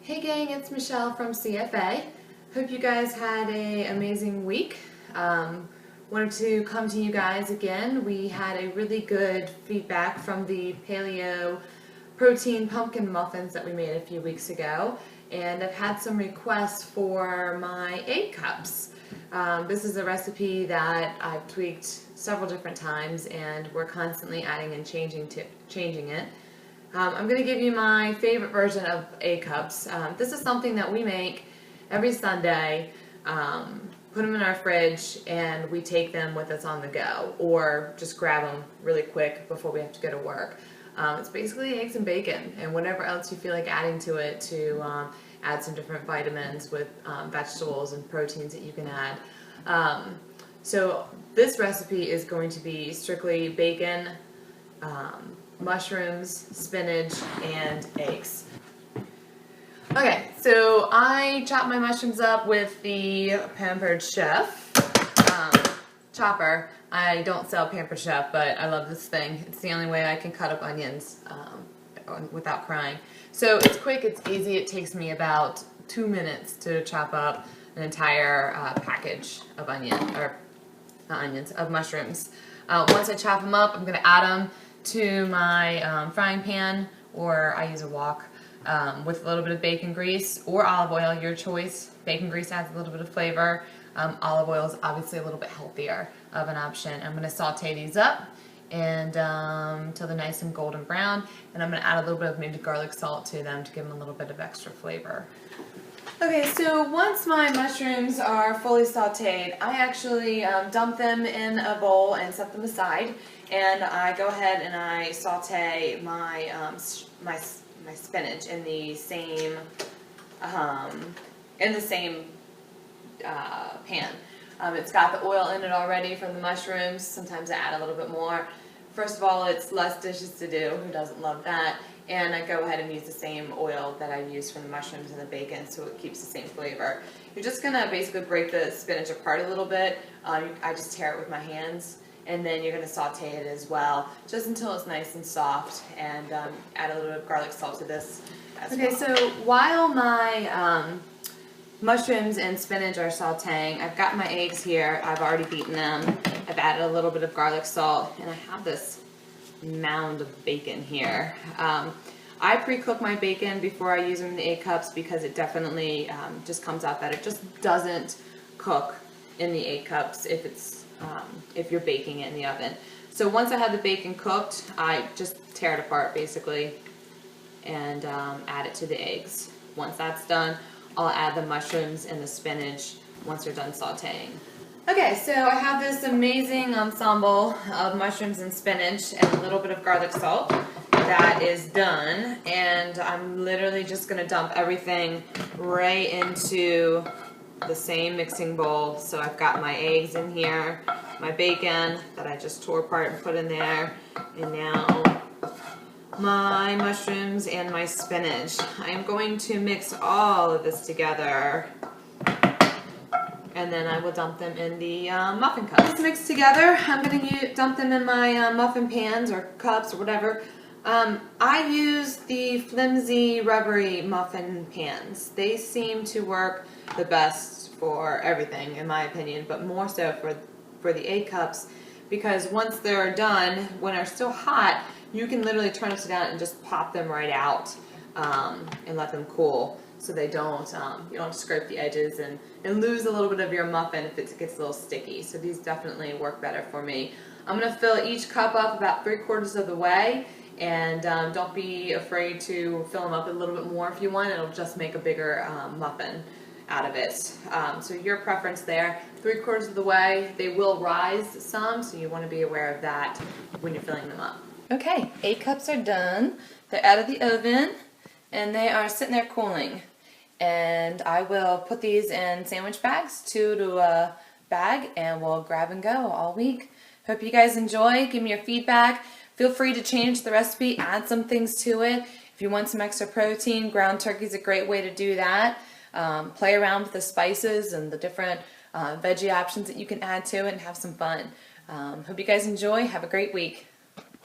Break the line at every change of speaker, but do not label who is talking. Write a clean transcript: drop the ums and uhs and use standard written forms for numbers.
Hey gang, it's Michelle from CFA. Hope you guys had an amazing week. Wanted to come to you guys again. We had a really good feedback from the Paleo protein pumpkin muffins that we made a few weeks ago, and I've had some requests for my egg cups. This is a recipe that I've tweaked several different times, and we're constantly adding and changing it. I'm going to give you my favorite version of egg cups. This is something that we make every Sunday, put them in our fridge, and we take them with us on the go, or just grab them really quick before we have to go to work. It's basically eggs and bacon, and whatever else you feel like adding to it to add some different vitamins with vegetables and proteins that you can add. So this recipe is going to be strictly bacon, mushrooms, spinach, and eggs. Okay, so I chop my mushrooms up with the Pampered Chef chopper. I don't sell Pampered Chef, but I love this thing. It's the only way I can cut up onions without crying. So it's quick, it's easy. It takes me about 2 minutes to chop up an entire package of mushrooms. Once I chop them up, I'm going to add them to my frying pan, or I use a wok with a little bit of bacon grease or olive oil, your choice. Bacon grease adds a little bit of flavor. Olive oil is obviously a little bit healthier of an option. I'm going to saute these up and till they're nice and golden brown, and I'm going to add a little bit of maybe garlic salt to them to give them a little bit of extra flavor. Okay, so once my mushrooms are fully sauteed, I actually dump them in a bowl and set them aside, and I go ahead and I saute my my spinach in the same pan. It's got the oil in it already from the mushrooms. Sometimes I add a little bit more. First of all, it's less dishes to do. Who doesn't love that? And I go ahead and use the same oil that I use from the mushrooms and the bacon, so it keeps the same flavor. You're just going to basically break the spinach apart a little bit. I just tear it with my hands, and then you're going to saute it as well, just until it's nice and soft, and add a little bit of garlic salt to this as well. Okay, so while my mushrooms and spinach are sauteing, I've got my eggs here. I've already beaten them. I've added a little bit of garlic salt, and I have this mound of bacon here. I pre-cook my bacon before I use them in the egg cups because it definitely just comes out better. It just doesn't cook in the egg cups if you're baking it in the oven. So once I have the bacon cooked, I just tear it apart basically and add it to the eggs. Once that's done, I'll add the mushrooms and the spinach once they're done sauteing. Okay, so I have this amazing ensemble of mushrooms and spinach and a little bit of garlic salt that is done, and I'm literally just going to dump everything right into the same mixing bowl. So I've got my eggs in here, my bacon that I just tore apart and put in there, and now my mushrooms and my spinach. I am going to mix all of this together, and then I will dump them in the muffin cups. Mixed together, I'm going to dump them in my muffin pans or cups or whatever. I use the flimsy, rubbery muffin pans. They seem to work the best for everything, in my opinion, but more so for the egg cups, because once they're done, when they're still hot, you can literally turn it down and just pop them right out and let them cool, so they don't you don't scrape the edges and lose a little bit of your muffin if it gets a little sticky. So these definitely work better for me. I'm going to fill each cup up about 3/4 of the way, and don't be afraid to fill them up a little bit more if you want. It'll just make a bigger muffin out of it. So your preference there. 3/4 of the way. They will rise some, so you want to be aware of that when you're filling them up. Okay, 8 cups are done. They're out of the oven, and they are sitting there cooling. And I will put these in sandwich bags, 2 to a bag, and we'll grab and go all week. Hope you guys enjoy. Give me your feedback. Feel free to change the recipe, add some things to it. If you want some extra protein, ground turkey is a great way to do that. Play around with the spices and the different veggie options that you can add to it and have some fun. Hope you guys enjoy. Have a great week.